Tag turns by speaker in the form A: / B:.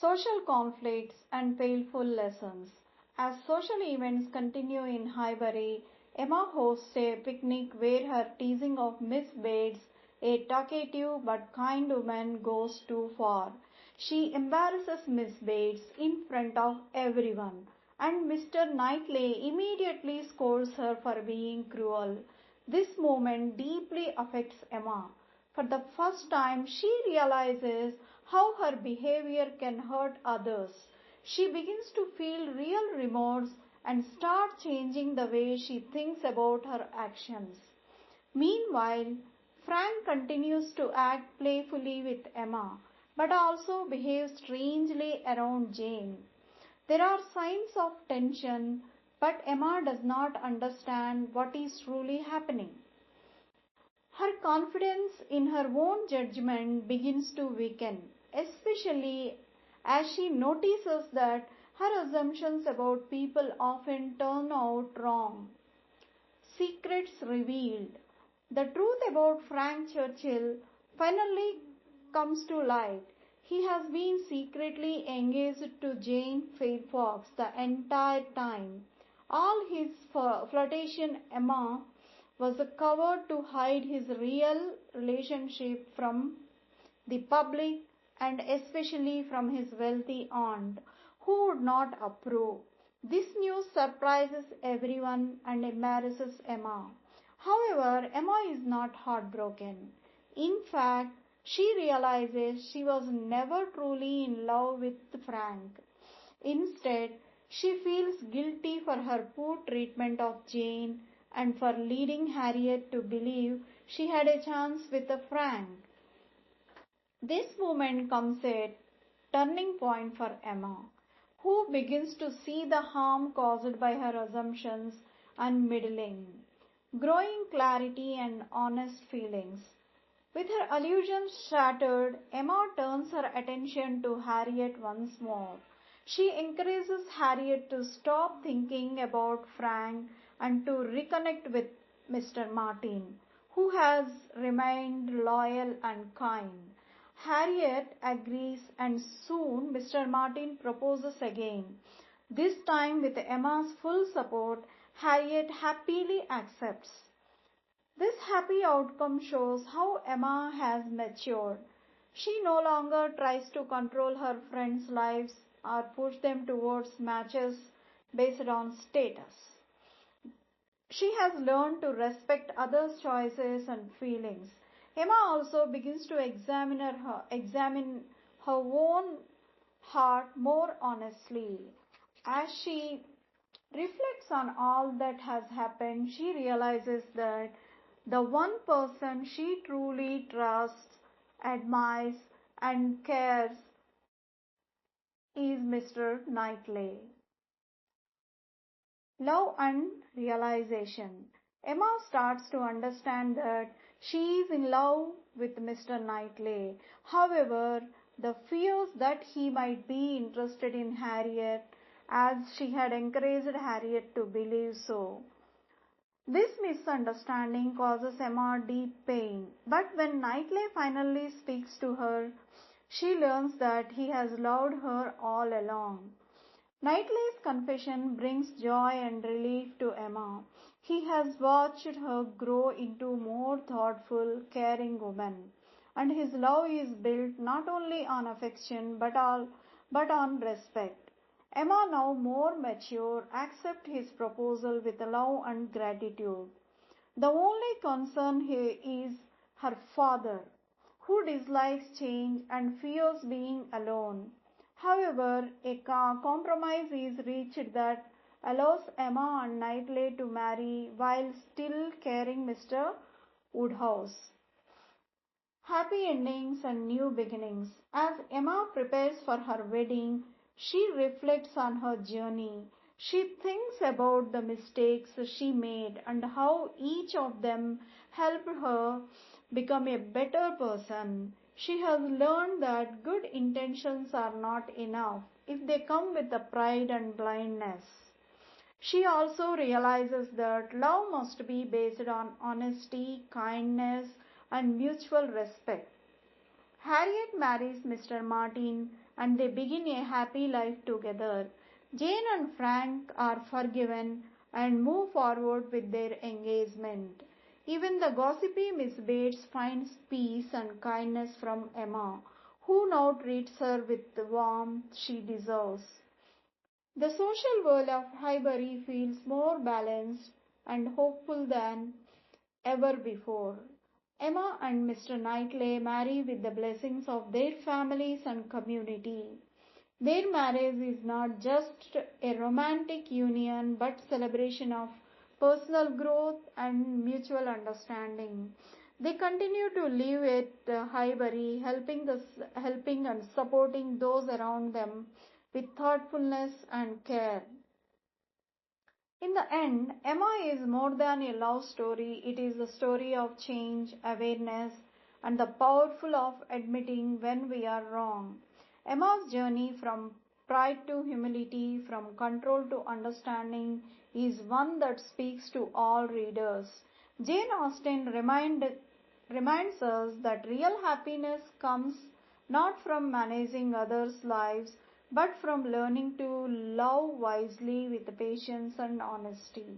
A: Social conflicts and painful lessons. As social events continue in Highbury, Emma hosts a picnic where her teasing of Miss Bates, a talkative but kind woman, goes too far. She embarrasses Miss Bates in front of everyone, and Mr. Knightley immediately scolds her for being cruel. This moment deeply affects Emma. For the first time, she realizes how her behavior can hurt others. She begins to feel real remorse and start changing the way she thinks about her actions. Meanwhile, Frank continues to act playfully with Emma, but also behaves strangely around Jane. There are signs of tension, but Emma does not understand what is truly happening. Her confidence in her own judgment begins to weaken, especially as she notices that her assumptions about people often turn out wrong. Secrets revealed. The truth about Frank Churchill finally comes to light. He has been secretly engaged to Jane Fairfax the entire time. All his flirtation Emma was a cover to hide his real relationship from the public and especially from his wealthy aunt, who would not approve. This news surprises everyone and embarrasses Emma. However, Emma is not heartbroken. In fact, she realizes she was never truly in love with Frank. Instead, she feels guilty for her poor treatment of Jane and for leading Harriet to believe she had a chance with Frank. This moment comes a turning point for Emma, who begins to see the harm caused by her assumptions and meddling. Growing clarity and honest feelings. With her illusions shattered, Emma turns her attention to Harriet once more. She encourages Harriet to stop thinking about Frank and to reconnect with Mr. Martin, who has remained loyal and kind. Harriet agrees and soon Mr. Martin proposes again. This time with Emma's full support, Harriet happily accepts. This happy outcome shows how Emma has matured. She no longer tries to control her friends' lives or push them towards matches based on status. She has learned to respect others' choices and feelings. Emma also begins to examine her own heart more honestly. As she reflects on all that has happened, she realizes that the one person she truly trusts, admires, and cares is Mr. Knightley. Love and realization. Emma starts to understand that she is in love with Mr. Knightley. However, the fears that he might be interested in Harriet, as she had encouraged Harriet to believe so. This misunderstanding causes Emma deep pain, but when Knightley finally speaks to her, she learns that he has loved her all along. Knightley's confession brings joy and relief to Emma. He has watched her grow into a more thoughtful, caring woman, and his love is built not only on affection but on respect. Emma, now more mature, accepts his proposal with love and gratitude. The only concern here is her father, who dislikes change and fears being alone. However, a compromise is reached that allows Emma and Knightley to marry while still carrying Mr. Woodhouse. Happy endings and new beginnings. As Emma prepares for her wedding, she reflects on her journey. She thinks about the mistakes she made and how each of them helped her become a better person. She has learned that good intentions are not enough if they come with the pride and blindness. She also realizes that love must be based on honesty, kindness, and mutual respect. Harriet marries Mr. Martin and they begin a happy life together. Jane and Frank are forgiven and move forward with their engagement. Even the gossipy Miss Bates finds peace and kindness from Emma, who now treats her with the warmth she deserves. The social world of Highbury feels more balanced and hopeful than ever before. Emma and Mr. Knightley marry with the blessings of their families and community. Their marriage is not just a romantic union but celebration of personal growth and mutual understanding. They continue to live at Highbury, helping and supporting those around them with thoughtfulness and care. In the end, Emma is more than a love story. It is a story of change, awareness, and the powerful of admitting when we are wrong. Emma's journey from pride to humility, from control to understanding, is one that speaks to all readers. Jane Austen reminds us that real happiness comes not from managing others' lives but from learning to love wisely with patience and honesty.